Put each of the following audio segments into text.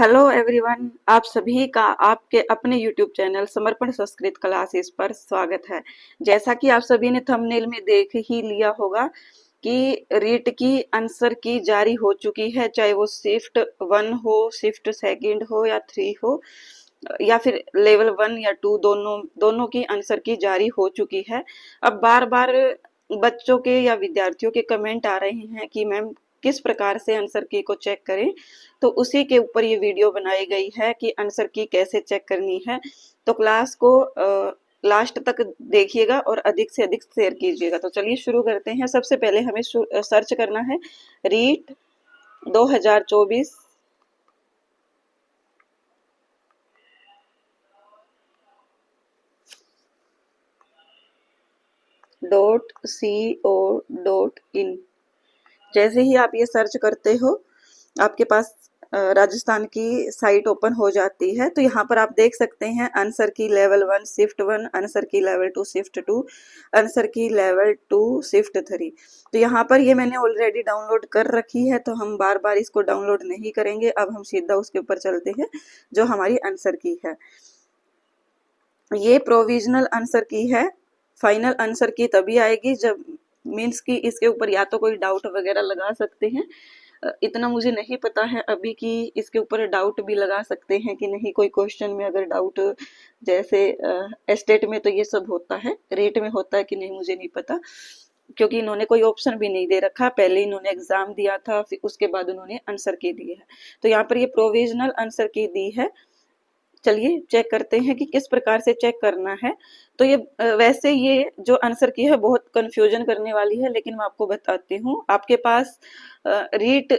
Hello everyone, आप सभी का आपके अपने यूट्यूब चैनल समर्पण संस्कृत क्लासेस पर स्वागत है। जैसा कि आप सभी ने थंबनेल में देख ही लिया होगा कि रीट की आंसर की जारी हो चुकी है, चाहे वो शिफ्ट 1 हो, शिफ्ट सेकंड हो या 3 हो या फिर लेवल 1 या 2, दोनों दोनों की आंसर की जारी हो चुकी है। अब बार बार बच्चों के या विद्यार्थियों के कमेंट आ रहे हैं कि मैम किस प्रकार से आंसर की को चेक करें, तो उसी के ऊपर ये वीडियो बनाई गई है कि आंसर की कैसे चेक करनी है। तो क्लास को लास्ट तक देखिएगा और अधिक से अधिक शेयर कीजिएगा। तो चलिए शुरू करते हैं। सबसे पहले हमें सर्च करना है रीट 2024 .co.in। जैसे ही आप ये सर्च करते हो आपके पास राजस्थान की साइट ओपन हो जाती है। तो यहाँ पर आप देख सकते हैं आंसर की लेवल 1 शिफ्ट 1, आंसर की लेवल 2 शिफ्ट 2, आंसर की लेवल 2 शिफ्ट 3। तो यहाँ पर ये मैंने ऑलरेडी डाउनलोड कर रखी है, तो हम बार बार इसको डाउनलोड नहीं करेंगे। अब हम सीधा उसके ऊपर चलते हैं जो हमारी आंसर की है। ये प्रोविजनल आंसर की है, फाइनल आंसर की तभी आएगी जब मीन्स कि इसके ऊपर या तो कोई डाउट वगैरह लगा सकते हैं। इतना मुझे नहीं पता है अभी कि इसके ऊपर डाउट भी लगा सकते हैं कि नहीं। कोई क्वेश्चन में अगर डाउट, जैसे एस्टेट में तो ये सब होता है, रेट में होता है कि नहीं मुझे नहीं पता, क्योंकि इन्होंने कोई ऑप्शन भी नहीं दे रखा। पहले इन्होंने एग्जाम दिया था, फिर उसके बाद उन्होंने आंसर की दी है। तो यहाँ पर ये प्रोविजनल आंसर की दी है। चलिए चेक करते हैं कि किस प्रकार से चेक करना है। तो ये वैसे ये जो आंसर की है बहुत कंफ्यूजन करने वाली है, लेकिन मैं आपको बताती हूँ। आपके पास रीट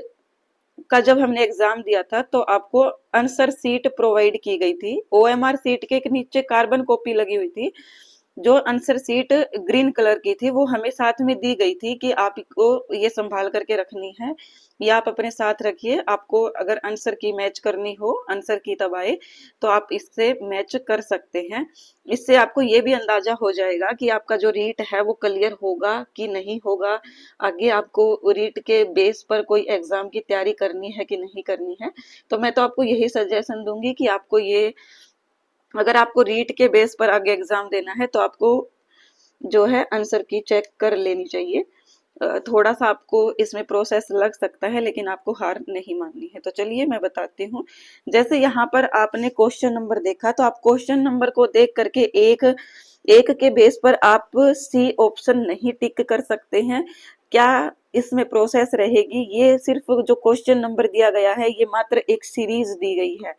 का जब हमने एग्जाम दिया था तो आपको आंसर सीट प्रोवाइड की गई थी। ओएमआर सीट के नीचे कार्बन कॉपी लगी हुई थी। जो आंसर सीट ग्रीन कलर की थी वो हमें साथ में दी गई थी कि आपको ये संभाल करके रखनी है, या आप अपने साथ रखिए। आपको अगर आंसर की मैच करनी हो, आंसर की तब आए तो आप इससे मैच कर सकते हैं। इससे आपको ये भी अंदाजा हो जाएगा कि आपका जो रीट है वो क्लियर होगा कि नहीं होगा। आगे आपको रीट के बेस पर कोई एग्जाम की तैयारी करनी है कि नहीं करनी है। तो मैं तो आपको यही सजेशन दूंगी कि आपको ये, अगर आपको रीट के बेस पर आगे एग्जाम देना है तो आपको जो है आंसर की चेक कर लेनी चाहिए। थोड़ा सा आपको इसमें प्रोसेस लग सकता है, लेकिन आपको हार नहीं माननी है। तो चलिए मैं बताती हूँ। जैसे यहाँ पर आपने क्वेश्चन नंबर देखा, तो आप क्वेश्चन नंबर को देख करके एक एक के बेस पर आप सी ऑप्शन नहीं टिक कर सकते हैं। क्या इसमें प्रोसेस रहेगी? ये सिर्फ जो क्वेश्चन नंबर दिया गया है ये मात्र एक सीरीज दी गई है।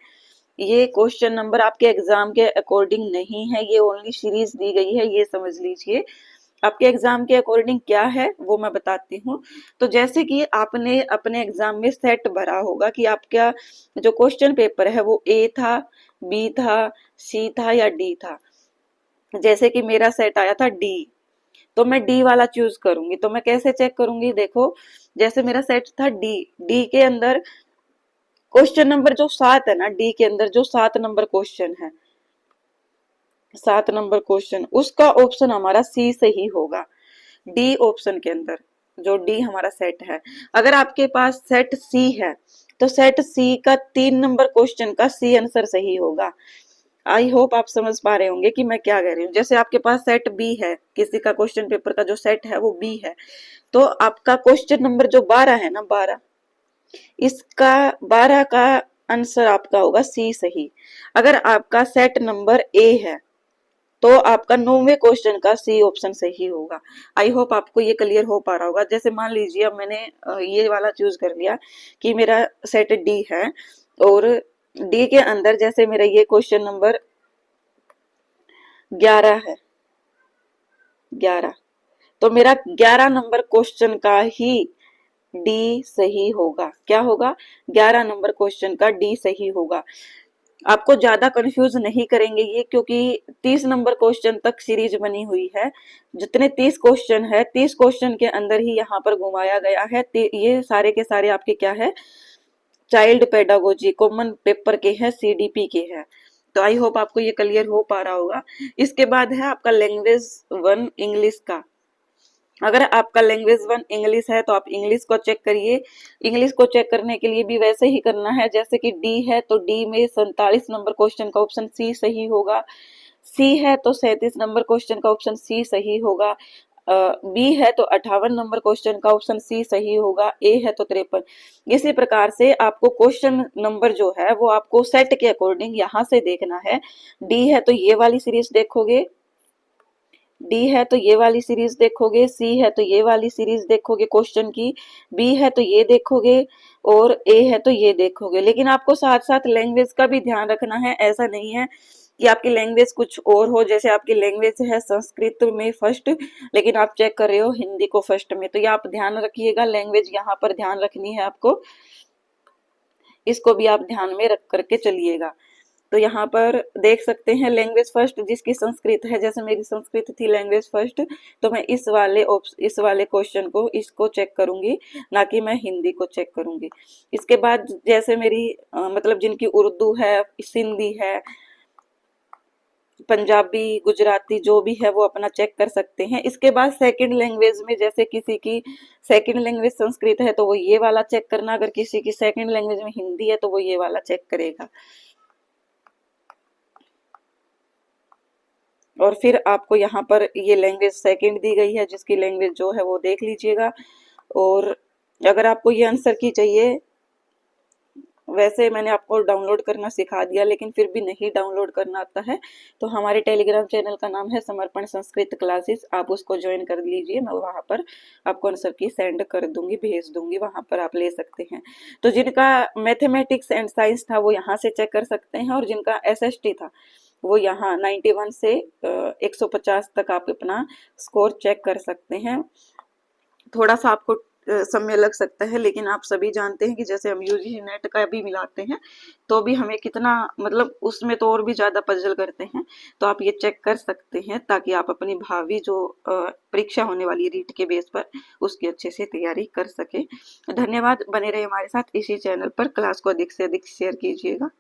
ये क्वेश्चन नंबर आपके एग्जाम के अकॉर्डिंग नहीं है, ये ओनली सीरीज दी गई है, ये समझ लीजिए। आपके एग्जाम के अकॉर्डिंग क्या है वो मैं बताती हूँ। तो जैसे कि आपने अपने एग्जाम में सेट भरा होगा कि आपका जो क्वेश्चन पेपर है वो ए था, बी था, सी था या डी था। जैसे कि मेरा सेट आया था डी, तो मैं डी वाला चूज करूंगी। तो मैं कैसे चेक करूंगी? देखो, जैसे मेरा सेट था डी, डी के अंदर क्वेश्चन नंबर जो 7 है ना, डी के अंदर जो 7 नंबर क्वेश्चन है, 7 नंबर क्वेश्चन, उसका ऑप्शन हमारा सी सही होगा। डी ऑप्शन के अंदर जो डी हमारा सेट है, अगर आपके पास सेट सी है तो सेट सी का 3 नंबर क्वेश्चन का सी आंसर सही होगा। आई होप आप समझ पा रहे होंगे कि मैं क्या कह रही हूँ। जैसे आपके पास सेट बी है, किसी का क्वेश्चन पेपर का जो सेट है वो बी है, तो आपका क्वेश्चन नंबर जो 12 है ना, 12, इसका 12 का आंसर आपका होगा सी सही। अगर आपका सेट नंबर ए है तो आपका 9वें क्वेश्चन का सी ऑप्शन सही होगा। आई होप आपको ये क्लियर हो पा रहा होगा। जैसे मान लीजिए अब मैंने ये वाला चूज कर लिया कि मेरा सेट डी है, और डी के अंदर जैसे मेरा ये क्वेश्चन नंबर 11 है, 11, तो मेरा 11 नंबर क्वेश्चन का ही डी सही होगा। क्या होगा? 11 नंबर क्वेश्चन का डी सही होगा। आपको ज्यादा कंफ्यूज नहीं करेंगे ये, क्योंकि 30 नंबर क्वेश्चन तक सीरीज बनी हुई है। जितने 30 क्वेश्चन है, 30 क्वेश्चन के अंदर ही यहाँ पर घुमाया गया है। ये सारे के सारे आपके क्या है? चाइल्ड पेडागोजी कॉमन पेपर के हैं, सीडीपी के हैं। तो आई होप आपको ये क्लियर हो पा रहा होगा। इसके बाद है आपका लैंग्वेज 1 इंग्लिश का। अगर आपका लैंग्वेज 1 इंग्लिश है तो आप इंग्लिश को चेक करिए। इंग्लिश को चेक करने के लिए भी वैसे ही करना है, जैसे कि डी है तो डी में 47 नंबर क्वेश्चन का ऑप्शन सी सही होगा। सी है तो 37 नंबर क्वेश्चन का ऑप्शन सी सही होगा। बी है तो 58 नंबर क्वेश्चन का ऑप्शन सी सही होगा। ए है तो 53। इसी प्रकार से आपको क्वेश्चन नंबर जो है वो आपको सेट के अकॉर्डिंग यहाँ से देखना है। डी है तो ये वाली सीरीज देखोगे, डी है तो ये वाली सीरीज देखोगे, सी है तो ये वाली सीरीज देखोगे क्वेश्चन की, बी है तो ये देखोगे और ए है तो ये देखोगे। लेकिन आपको साथ साथ लैंग्वेज का भी ध्यान रखना है। ऐसा नहीं है कि आपकी लैंग्वेज कुछ और हो, जैसे आपकी लैंग्वेज है संस्कृत में फर्स्ट लेकिन आप चेक कर रहे हो हिंदी को फर्स्ट में, तो ये आप ध्यान रखिएगा। लैंग्वेज यहाँ पर ध्यान रखनी है आपको, इसको भी आप ध्यान में रख करके चलिएगा। तो यहाँ पर देख सकते हैं लैंग्वेज फर्स्ट जिसकी संस्कृत है, जैसे मेरी संस्कृत थी लैंग्वेज फर्स्ट, तो मैं इस वाले क्वेश्चन को इसको चेक करूंगी, ना कि मैं हिंदी को चेक करूंगी। इसके बाद जैसे मेरी मतलब जिनकी उर्दू है, सिंधी है, पंजाबी, गुजराती जो भी है वो अपना चेक कर सकते हैं। इसके बाद सेकंड लैंग्वेज में जैसे किसी की सेकंड लैंग्वेज संस्कृत है तो वो ये वाला चेक करना, अगर किसी की सेकंड लैंग्वेज में हिंदी है तो वो ये वाला चेक करेगा। और फिर आपको यहाँ पर ये लैंग्वेज सेकंड दी गई है, जिसकी लैंग्वेज जो है वो देख लीजिएगा। और अगर आपको ये आंसर की चाहिए, वैसे मैंने आपको डाउनलोड करना सिखा दिया लेकिन फिर भी नहीं डाउनलोड करना आता है तो हमारे टेलीग्राम चैनल का नाम है समर्पण संस्कृत क्लासेस, आप उसको ज्वाइन कर लीजिए। मैं वहाँ पर आपको आंसर की सेंड कर दूंगी, भेज दूंगी, वहाँ पर आप ले सकते हैं। तो जिनका मैथमेटिक्स एंड साइंस था वो यहाँ से चेक कर सकते हैं, और जिनका SST था वो यहाँ 91 से 150 तक आप अपना स्कोर चेक कर सकते हैं। थोड़ा सा आपको समय लग सकता है, लेकिन आप सभी जानते हैं कि जैसे हम UGC नेट का भी मिलाते हैं तो भी हमें कितना, मतलब उसमें तो और भी ज़्यादा पजल करते हैं। तो आप ये चेक कर सकते हैं ताकि आप अपनी भावी जो परीक्षा होने वाली है रीट के बेस पर उसकी अच्छे से तैयारी कर सके। धन्यवाद, बने रहे हमारे साथ इसी चैनल पर। क्लास को अधिक से अधिक शेयर कीजिएगा।